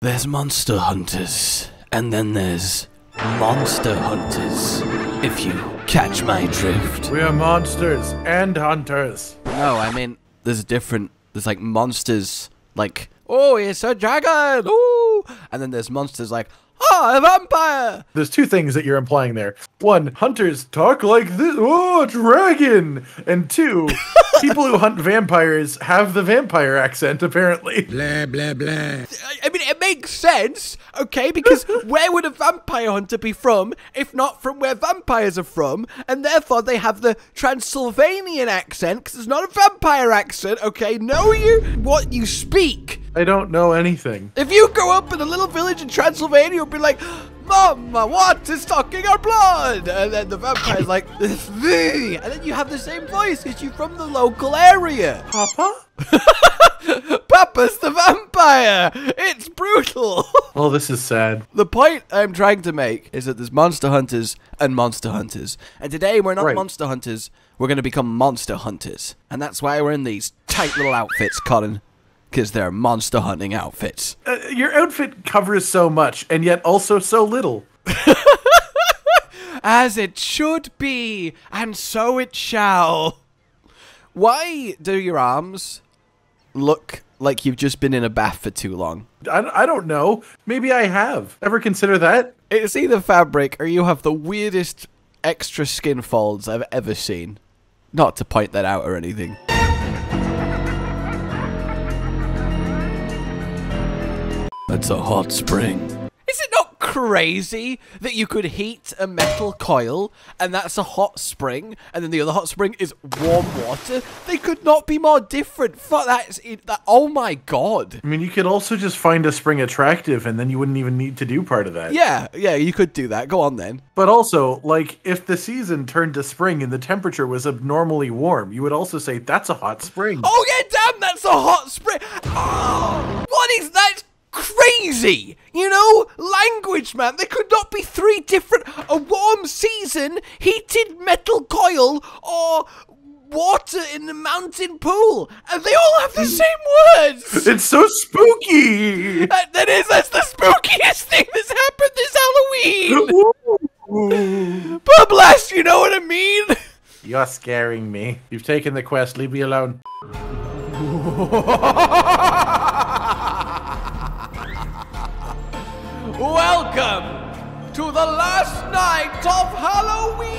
There's monster hunters, and then there's monster hunters, if you catch my drift. We are monsters and hunters. No, I mean, there's like monsters, like, oh, it's a dragon, ooh! And then there's monsters like, oh, a vampire! There's two things that you're implying there. One, hunters talk like this, oh, dragon! And two, people who hunt vampires have the vampire accent, apparently. Blah, blah, blah. I mean, it makes sense, okay, because where would a vampire hunter be from, if not from where vampires are from, and therefore they have the Transylvanian accent, because it's not a vampire accent, okay? Know what you speak. I don't know anything. If you grow up in a little village in Transylvania, you'll be like, Mama, what is sucking our blood? And then the vampire's like, it's me. And then you have the same voice because you're from the local area. Papa? Papa's the vampire. It's brutal. Well, this is sad. The point I'm trying to make is that there's monster hunters and monster hunters. And today we're not monster hunters. We're going to become monster hunters. And that's why we're in these tight little outfits, Colin. Because they're monster hunting outfits. Your outfit covers so much, and yet also so little. As it should be, and so it shall. Why do your arms look like you've just been in a bath for too long? I don't know. Maybe I have. Ever consider that? It's either fabric or you have the weirdest extra skin folds I've ever seen. Not to point that out or anything. It's a hot spring. Is it not crazy that you could heat a metal coil and that's a hot spring, and then the other hot spring is warm water? They could not be more different. Fuck, oh my god. I mean, you could also just find a spring attractive and then you wouldn't even need to do part of that. Yeah, you could do that. Go on then. But also, like, if the season turned to spring and the temperature was abnormally warm, you would also say, that's a hot spring. Oh yeah, damn, that's a hot spring. Oh, what is that? Crazy! You know, language, man. There could not be three different, a warm season, heated metal coil, or water in the mountain pool. And they all have the same words. It's so spooky. That's the spookiest thing that's happened this Halloween. But bless, you know what I mean? You're scaring me. You've taken the quest. Leave me alone. Welcome to the last night of Halloween!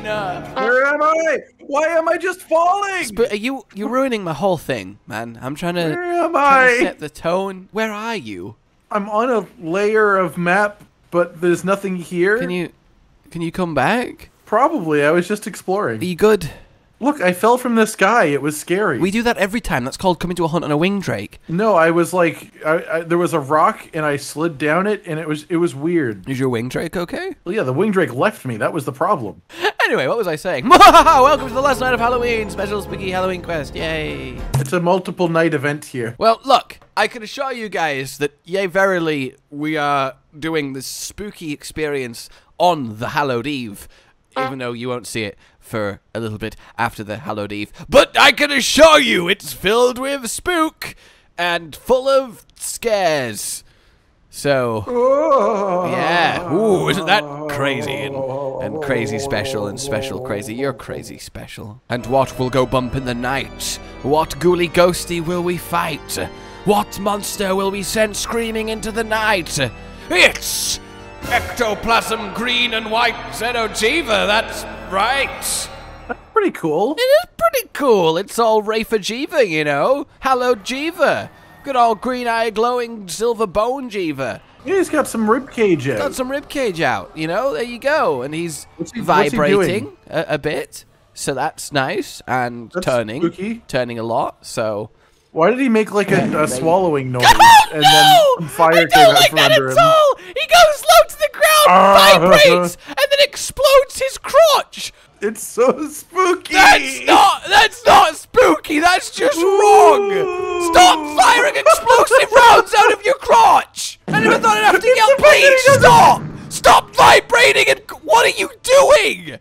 Where am I? Why am I just falling? You're ruining my whole thing, man. I'm trying to, Where am trying to set the tone. Where are you? I'm on a layer of map, but there's nothing here. Can you come back? Probably. I was just exploring. Are you good? Look, I fell from the sky. It was scary. We do that every time. That's called coming to a hunt on a wing drake. No, I was like, there was a rock and I slid down it, and it was weird. Is your wing drake okay? Well, yeah, the wing drake left me. That was the problem. Anyway, what was I saying? Welcome to the last night of Halloween. Special spooky Halloween quest. Yay. It's a multiple night event here. Well, look, I can assure you guys that, yea, verily, we are doing this spooky experience on the Hallowed Eve, even though you won't see it for a little bit after the Hallowed Eve. But I can assure you it's filled with spook and full of scares. So, yeah. Ooh, isn't that crazy and crazy special and special crazy? You're crazy special. And what will go bump in the night? What ghouly ghosty will we fight? What monster will we send screaming into the night? It's ectoplasm green and white Xeno'jiiva, that's right. That's pretty cool. It is pretty cool. It's all RageGamingVideos, you know. Hallowed Jiva. Good old green-eyed glowing silver bone Jiva. Yeah, he's got some ribcage out. Got some ribcage out, you know. There you go. And he's vibrating what's he doing? A bit. So that's nice. And that's turning. Spooky. Turning a lot. So. Why did he make like a swallowing noise? Oh, and no! then fire I came don't out like from that under at him? all! He goes low to the ground, vibrates, and then explodes his crotch! It's so spooky! That's not spooky, that's just wrong! Stop firing explosive rounds out of your crotch! I never thought I'd have to yell, please stop! Stop vibrating and what are you doing?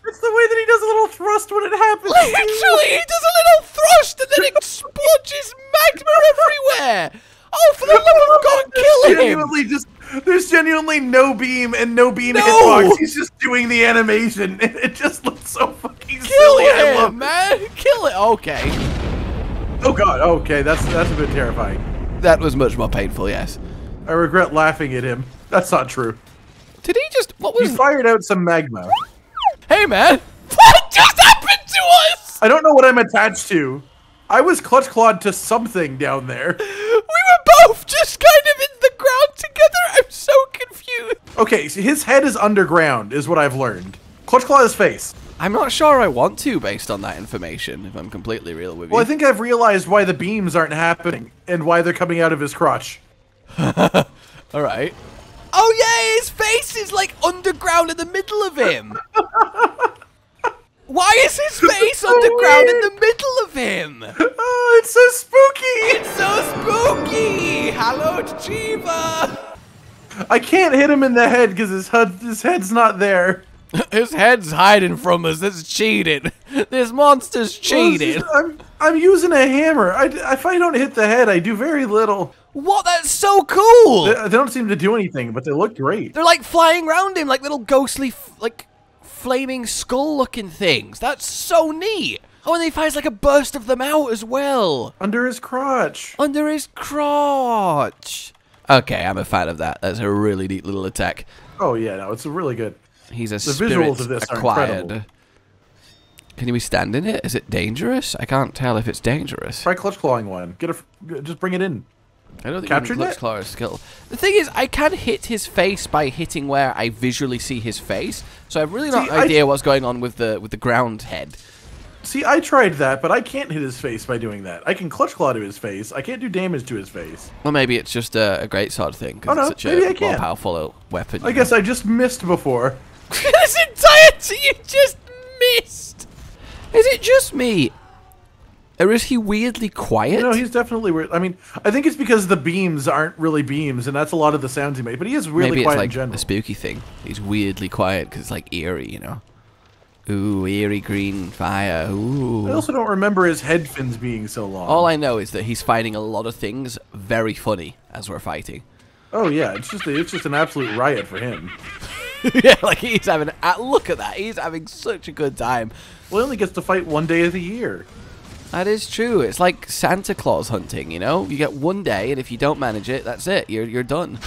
It's the way that he does a little thrust when it happens. Literally, he does a little thrust and then explodes magma everywhere! Oh, for the love of There's genuinely no beam and no beam hitbox. He's just doing the animation. It just looks so fucking silly. I love it, man. Kill it. Okay. Oh god. Okay, that's a bit terrifying. That was much more painful. Yes. I regret laughing at him. That's not true. Did he just? What was? He fired out some magma. Hey, man. What just happened to us? I don't know what I'm attached to. I was clutch clawed to something down there. We were both just kind of in the ground together. I'm so confused. Okay, so his head is underground, is what I've learned. Clutch claw his face. I'm not sure I want to, based on that information, if I'm completely real with you. Well, I think I've realized why the beams aren't happening, and why they're coming out of his crotch. Alright. Oh yeah, his face is like underground in the middle of him. Why is his face underground in the middle of him? Oh, it's so spooky! It's so spooky! SKELE'JIIVA! I can't hit him in the head because his head's not there. His head's hiding from us. That's cheating. This monster's cheating. I'm using a hammer. If I don't hit the head, I do very little. What? That's so cool! They don't seem to do anything, but they look great. They're like flying around him like little ghostly, like, flaming skull-looking things. That's so neat. Oh, and he fires like a burst of them out as well. Under his crotch. Under his crotch. Okay, I'm a fan of that. That's a really neat little attack. Oh yeah, no, it's really good. He's a the spirit visuals of this acquired. are incredible. Can we stand in it? Is it dangerous? I can't tell if it's dangerous. Try clutch clawing one. Just bring it in. I don't think Captured clutch claw is skill. The thing is, I can hit his face by hitting where I visually see his face. So I've really not an idea what's going on with the ground head. See, I tried that, but I can't hit his face by doing that. I can clutch claw to his face. I can't do damage to his face. Well, maybe it's just a great sword thing because it's such maybe I a more can. powerful weapon. I guess I just missed before. This entire thing you just missed. Is it just me? Or is he weirdly quiet? No, he's definitely weird. I mean, I think it's because the beams aren't really beams, and that's a lot of the sounds he made. But he is really quiet in general. Maybe it's like a spooky thing. He's weirdly quiet because it's like eerie, you know? Ooh, eerie green fire. Ooh. I also don't remember his head fins being so long. All I know is that he's fighting a lot of things very funny as we're fighting. Oh yeah, it's just an absolute riot for him. Yeah, like he's having look at that. He's having such a good time. Well, he only gets to fight one day of the year. That is true. It's like Santa Claus hunting, you know? You get one day, and if you don't manage it, that's it. You're done.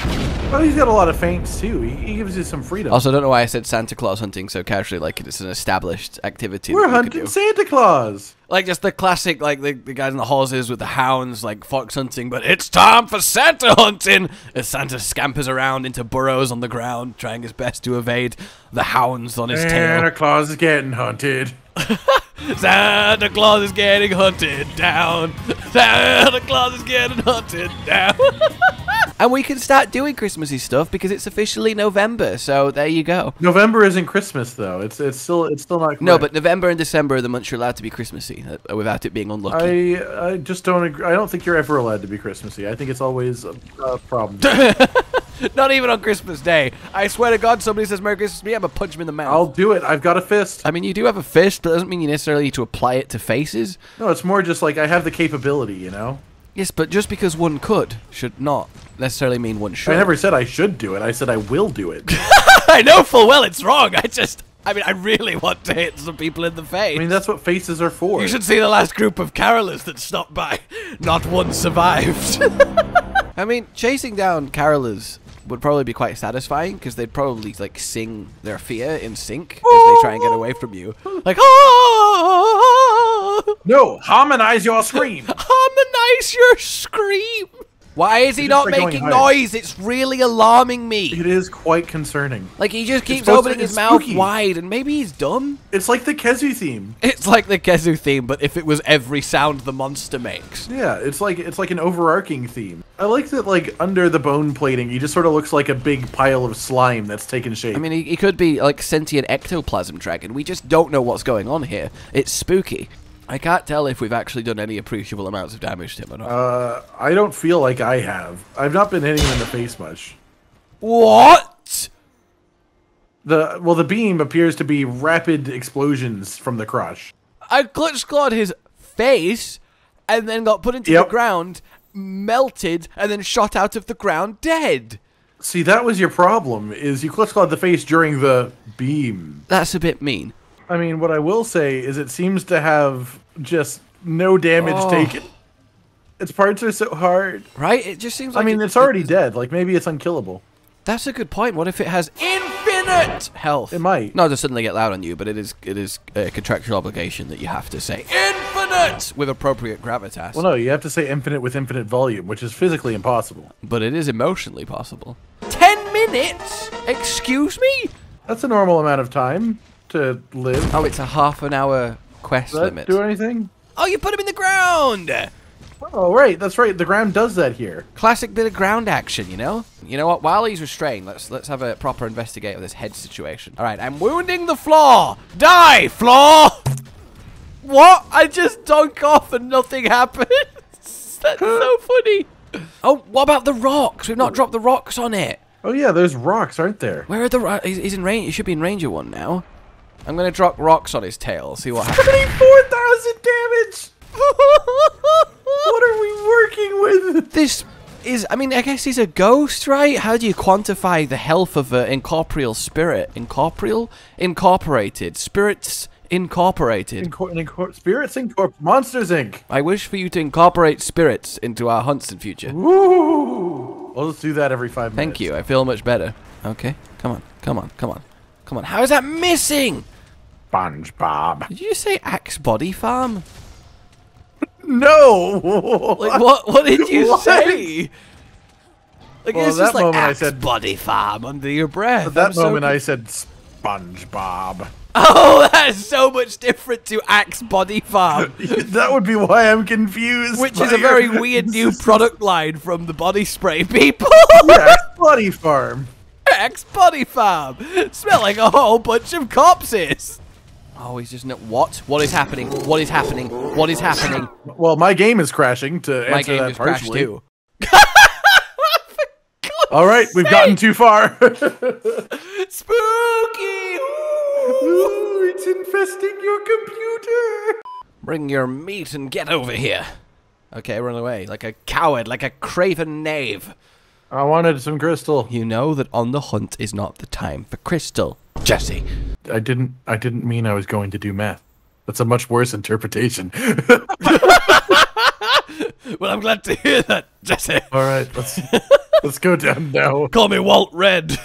Well, he's got a lot of feints, too. He gives you some freedom. Also, I don't know why I said Santa Claus hunting so casually, like it's an established activity. We're hunting Santa Claus! Like, just the classic, like, the guys in the horses with the hounds, like, fox hunting, but it's time for Santa hunting! As Santa scampers around into burrows on the ground, trying his best to evade the hounds on his tail. Santa Claus is getting hunted. Santa Claus is getting hunted down. Santa Claus is getting hunted down. And we can start doing Christmassy stuff because it's officially November. So there you go. November isn't Christmas though. It's still not correct. No, but November and December are the months you're allowed to be Christmassy without it being unlucky. I just don't agree. I don't think you're ever allowed to be Christmassy. I think it's always a problem. Not even on Christmas Day. I swear to God, somebody says Merry Christmas to me, I'm going to punch him in the mouth. I'll do it. I've got a fist. I mean, you do have a fist, but that doesn't mean you necessarily need to apply it to faces. No, it's more just like I have the capability, you know? Yes, but just because one could should not necessarily mean one should. I never said I should do it. I said I will do it. I know full well it's wrong. I mean, I really want to hit some people in the face. I mean, that's what faces are for. You should see the last group of carolers that stopped by. Not one survived. I mean, chasing down carolers would probably be quite satisfying because they'd probably like sing their fear in sync as they try and get away from you. Like, oh! No, harmonize your scream. Harmonize your scream. Why is he not making noise? It's really alarming me. It is quite concerning. Like, he just keeps opening his mouth wide, and maybe he's dumb. It's like the Kezu theme. It's like the Kezu theme, but if it was every sound the monster makes. Yeah, it's like an overarching theme. I like that, like, under the bone plating, he just sort of looks like a big pile of slime that's taken shape. I mean, he could be, like, sentient ectoplasm dragon. We just don't know what's going on here. It's spooky. I can't tell if we've actually done any appreciable amounts of damage to him or not. I don't feel like I have. I've not been hitting him in the face much. What? Well, the beam appears to be rapid explosions from the crotch. I clutch clawed his face and then got put into the ground melted and then shot out of the ground dead. See, that was your problem, is you clutch-clawed the face during the beam. That's a bit mean. I mean, what I will say is it seems to have just no damage taken. Its parts are so hard. Right? It just seems like... I mean, it's already dead. Like, maybe it's unkillable. That's a good point. What if it has infinite health? It might. Not to suddenly get loud on you, but it is a contractual obligation that you have to say infinite with appropriate gravitas. Well, no, you have to say infinite with infinite volume, which is physically impossible. But it is emotionally possible. 10 minutes? Excuse me? That's a normal amount of time to live. Oh, it's a half-an-hour quest Does that limit. do anything? Oh, you put him in the ground! Oh, right, that's right. The ground does that here. Classic bit of ground action, you know? You know what? While he's restrained, let's have a proper investigate of this head situation. All right, I'm wounding the floor. Die, floor! What? I just dunk off and nothing happened. That's so funny. Oh, what about the rocks? We've not dropped the rocks on it. Oh yeah, there's rocks, aren't there? Where are the rocks? He's in range. He should be in Ranger 1 now. I'm gonna drop rocks on his tail. See what happens. 74,000 damage. What are we working with? This is, I mean, I guess he's a ghost, right? How do you quantify the health of an incorporeal spirit? Incorporated. Spirits incorporated. Spirits Incorp. Monsters Inc. I wish for you to incorporate spirits into our hunts in future. Ooh. I'll just do that every 5 minutes. Thank you. I feel much better. Okay. Come on. Come on. Come on. Come on. How is that missing? SpongeBob. Did you say Axe Body Farm? No. Like what did you say? Like Well, it's that just like moment I Axe said- Body Farm under your breath. At that I'm so moment, I con- said SpongeBob. Oh, that's so much different to Axe Body Farm, That would be why I'm confused. which by is a your- very weird new product line from the body spray people. Yeah, Bloody Farm. Axe Body Farm, smelling a whole bunch of corpses. Oh, he's just what? What is happening? What is happening? What is happening? Well, my game is crashing. To My answer game that just crashed partially. too. All right, we've gotten too far. Spooky! Ooh, it's infesting your computer. Bring your meat and get over here. Okay, run away like a coward, like a craven knave. I wanted some crystal. You know that on the hunt is not the time for crystal, Jesse. I didn't mean I was going to do meth. That's a much worse interpretation. Well, I'm glad to hear that, Jesse. All right, let's go down now. Call me Walt Red,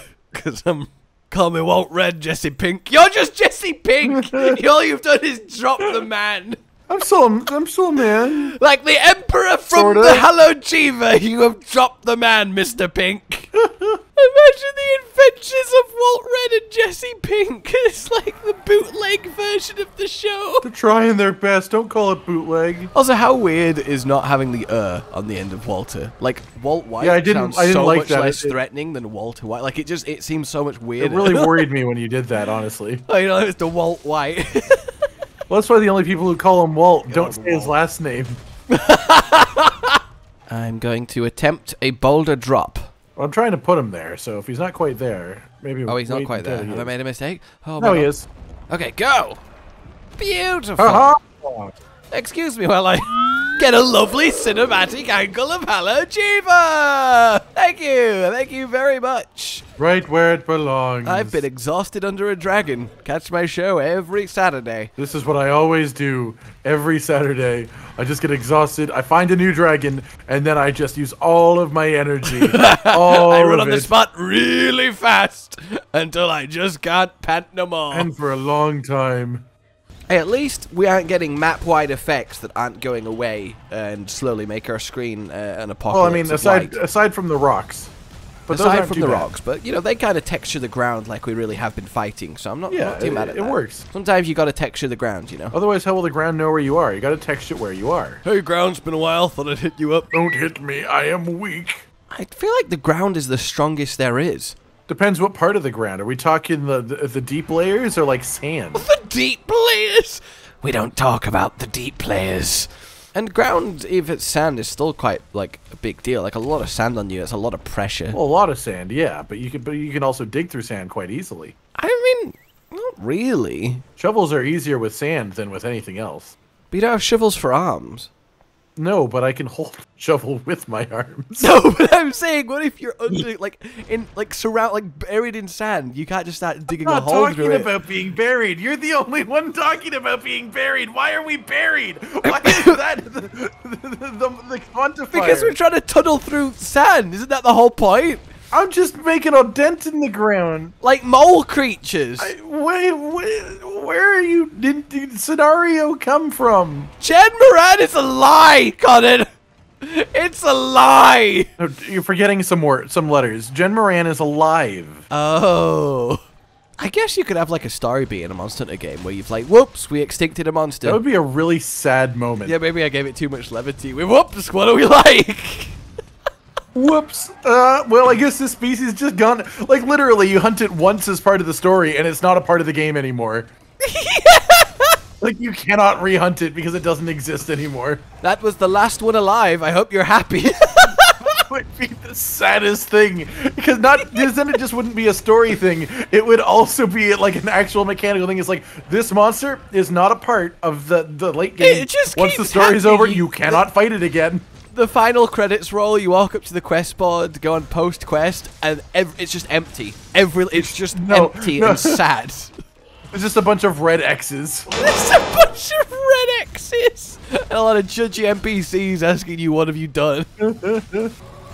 call me Walt Red, Jesse Pink. You're just Jesse Pink. All you've done is drop the man. I'm still a man. Like the Emperor from Sorta. the Xeno'jiiva, you have dropped the man, Mr. Pink. Imagine the adventures of Walt Red and Jesse Pink. It's like the bootleg version of the show. They're trying their best. Don't call it bootleg. Also, how weird is not having the on the end of Walter? Like Walt White Yeah, I didn't sounds so like much that. less threatening than Walter White. Like it seems so much It weirder. really worried me when you did that, honestly. Oh, you know, it's the Walt White. Well, that's why the only people who call him Walt don't over say his Walt. last name. I'm going to attempt a boulder drop. Well, I'm trying to put him there, so if he's not quite there, maybe. Oh, he's not wait quite until there. he Have I is. made a mistake? Oh, No, my he God. is. Okay, go. Beautiful. Ha-ha! Excuse me while I get a lovely cinematic angle of Xeno'jiiva. Thank you very much. Right where it belongs. I've been exhausted under a dragon. Catch my show every Saturday. This is what I always do every Saturday. I just get exhausted. I find a new dragon, and then I just use all of my energy. All I run of on the it. spot really fast until I just can't pant no more. And for a long time. Hey, at least we aren't getting map-wide effects that aren't going away and slowly make our screen an apocalypse. Well, I mean, of light. aside from the rocks. But those Aside aren't from too the bad. rocks, but you know they kind of texture the ground like we really have been fighting, so I'm not too mad at it that. works. Sometimes you got to texture the ground, you know. Otherwise, how will the ground know where you are? You got to text it where you are. Hey, ground's been a while. Thought I'd hit you up. Don't hit me. I am weak. I feel like the ground is the strongest there is. Depends what part of the ground. Are we talking the deep layers or like sand? The deep layers. We don't talk about the deep layers. And ground, if it's sand, is still quite like a big deal. Like a lot of sand on you, it's a lot of pressure. Well, a lot of sand, yeah, but you can also dig through sand quite easily. I mean, not really. Shovels are easier with sand than with anything else. But you don't have shovels for arms. No, but I can hold a shovel with my arms. No, but I'm saying, what if you're under, buried in sand? You can't just start digging a hole through it. I'm not talking about being buried. You're the only one talking about being buried. Why are we buried? Why is that the quantifier? Because we're trying to tunnel through sand. Isn't that the whole point? I'm just making a dent in the ground. Like mole creatures. Where are you? Did scenario come from? Jen Moran is a lie, Conan. It's a lie. No, you're forgetting some letters. Jen Moran is alive. Oh. I guess you could have like a story beat in a Monster Hunter game where you've like, whoops, we extincted a monster. That would be a really sad moment. Yeah, maybe I gave it too much levity. Whoops, what do we like? Whoops. Well, I guess this species is just gone. Like, literally, you hunt it once as part of the story, and it's not a part of the game anymore. Like, you cannot re-hunt it because it doesn't exist anymore. That was the last one alive. I hope you're happy. That would be the saddest thing. Because then it just wouldn't be a story thing. It would also be, like, an actual mechanical thing. It's like, this monster is not a part of the late game. It just Once the story's over, you cannot fight it again. The final credits roll, you walk up to the quest board, go on post quest, and it's just empty. It's just empty and sad. It's just a bunch of red X's. There's a bunch of red X's! And a lot of judgy NPCs asking you, what have you done?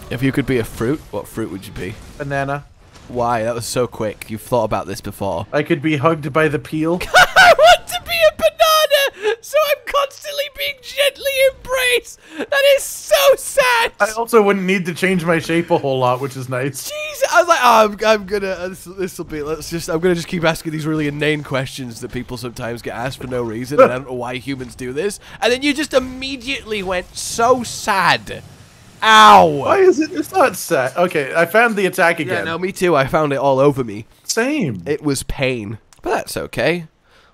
If you could be a fruit, what fruit would you be? Banana. Why? That was so quick. You've thought about this before. I could be hugged by the peel. I want to be a banana, so I'm constantly being gently embraced. That is so sad. I also wouldn't need to change my shape a whole lot, which is nice. Jeez, I was like, oh, I'm gonna. This'll be. I'm gonna just keep asking these really inane questions that people sometimes get asked for no reason, and I don't know why humans do this. And then you just immediately went so sad. Ow! Why is it? It's not sad. Okay, I found the attack again. Yeah, no, me too. I found it all over me. Same. It was pain, but that's okay.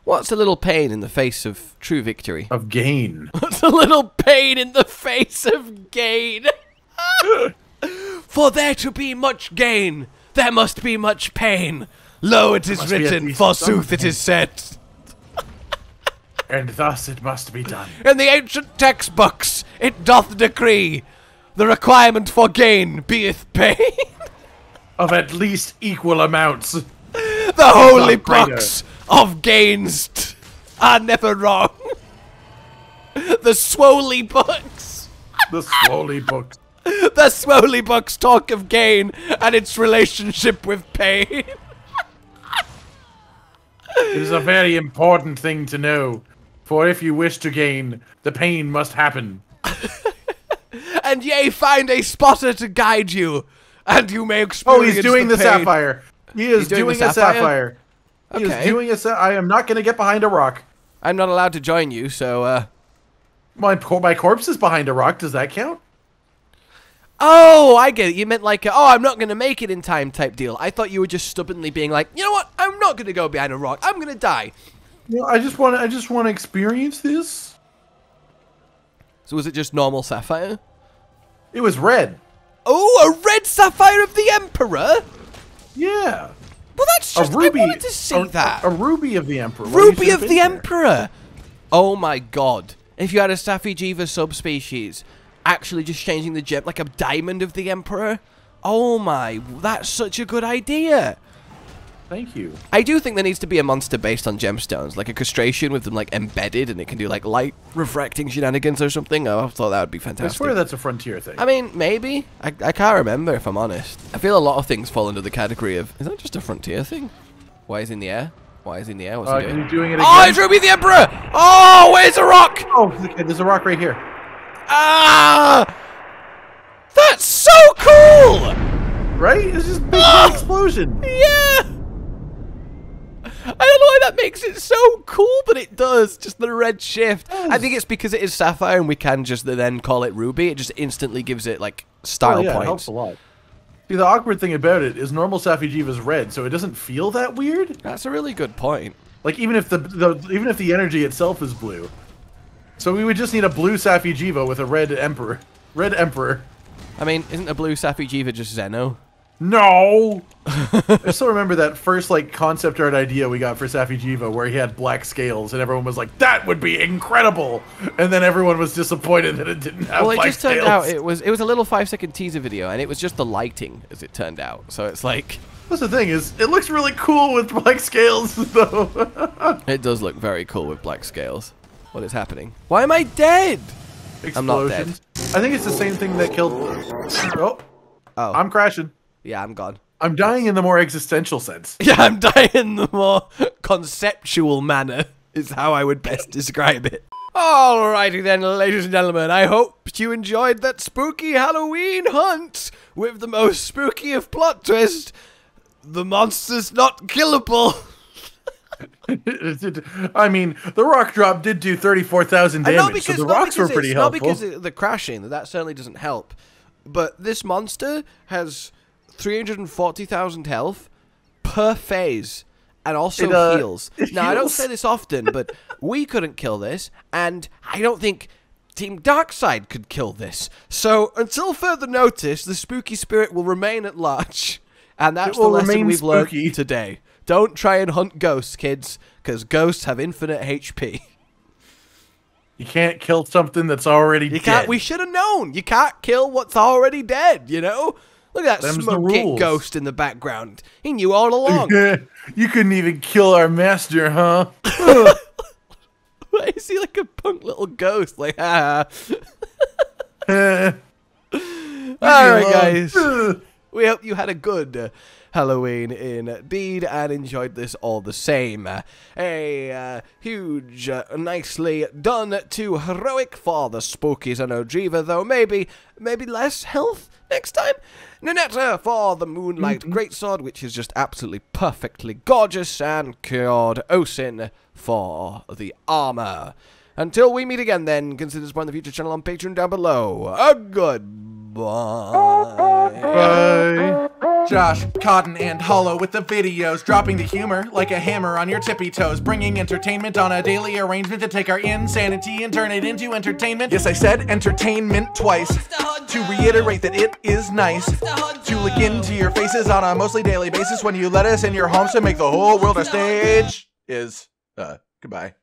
What's a little pain in the face of true victory? Of gain. What's a little pain in the face of gain? For there to be much gain, there must be much pain. Lo, it is written, forsooth it is said. And thus it must be done. In the ancient textbooks, it doth decree, the requirement for gain beeth pain. Of at least equal amounts. The holy books of gains are never wrong. The swoley books. The swoley books. The swoley books talk of gain and its relationship with pain. It is a very important thing to know. For if you wish to gain, the pain must happen. And ye find a spotter to guide you, and you may experience. Oh, he's doing the pain. sapphire. He is doing a sapphire. Okay. He is doing a I am not going to get behind a rock. I'm not allowed to join you, so My corpse is behind a rock. Does that count? Oh, I get it. You meant like, oh, I'm not going to make it in time type deal. I thought you were just stubbornly being like, you know what? I'm not going to go behind a rock. I'm going to die. You know, I just want to experience this. So was it just normal sapphire? It was red. Oh, a red sapphire of the Emperor? Yeah. Well, that's just, a ruby, I wanted to see that. A ruby of the Emperor. Ruby of the Emperor. Oh my god. If you had a Safi'jiiva subspecies, actually just changing the gem, like a diamond of the Emperor. Oh my, that's such a good idea. Thank you. I do think there needs to be a monster based on gemstones, like a castration with them like embedded, and it can do like light refracting shenanigans or something. Oh, I thought that would be fantastic. I swear that's a Frontier thing. I mean, maybe. I can't remember if I'm honest. I feel a lot of things fall under the category of, is that just a Frontier thing? Why is he in the air? Why is he in the air? What's he doing? You're doing it again. Oh, it's Ruby the Emperor! Oh, where's a rock? Oh, okay, there's a rock right here. Ah! That's so cool! Right? It's just a big explosion. Yeah! I don't know why that makes it so cool, but it does. Just the red shift. I think it's because it is sapphire and we can just then call it ruby. It just instantly gives it, like, style points. It helps a lot. See, the awkward thing about it is normal Safi'jiiva is red, so it doesn't feel that weird. That's a really good point. Like, even if the energy itself is blue. So we would just need a blue Safi'jiiva with a red Emperor. Red Emperor. I mean, isn't a blue Safi'jiiva just Xeno? No! I still remember that first, like, concept art idea we got for Safi'jiiva where he had black scales, and everyone was like, that would be incredible! And then everyone was disappointed that it didn't have black scales. Well, it just turned out it was a little 5-second teaser video, and it was just the lighting, as it turned out. So it's like... That's the thing, is it looks really cool with black scales, though. It does look very cool with black scales. What is happening? Why am I dead? Explosions. I'm not dead. I think it's the same thing that killed... Oh. I'm crashing. Yeah, I'm gone. I'm dying in the more existential sense. Yeah, I'm dying in the more conceptual manner, is how I would best describe it. Alrighty then, ladies and gentlemen, I hope you enjoyed that spooky Halloween hunt with the most spooky of plot twists. The monster's not killable. I mean, the rock drop did do 34,000 damage, so the rocks were pretty helpful. Not because of the crashing, that certainly doesn't help. But this monster has 340,000 health per phase, and also heals. Now, I don't say this often, but we couldn't kill this, and I don't think Team Darkside could kill this. So, until further notice, the spooky spirit will remain at large, and that's the lesson we've learned today. Don't try and hunt ghosts, kids, because ghosts have infinite HP. You can't kill something that's already dead. We should have known. You can't kill what's already dead, you know? Look at that smoke kick ghost in the background. He knew all along. You couldn't even kill our master, huh? Why is he like a punk little ghost? Like, ah. Alright, guys. We hope you had a good Halloween indeed and enjoyed this all the same. A huge, nicely done to heroic for the spooky Xeno'jiiva, though maybe less health next time. Nanetta for the Moonlight Greatsword, which is just absolutely perfectly gorgeous, and cured Osin for the armor. Until we meet again, then, consider supporting the future channel on Patreon down below. Goodbye. Bye. Josh, Cotton, and Hollow with the videos, dropping the humor like a hammer on your tippy toes, bringing entertainment on a daily arrangement to take our insanity and turn it into entertainment. Yes, I said entertainment twice, to reiterate that it is nice to look into your faces on a mostly daily basis when you let us in your homes to make the whole world a stage. Goodbye.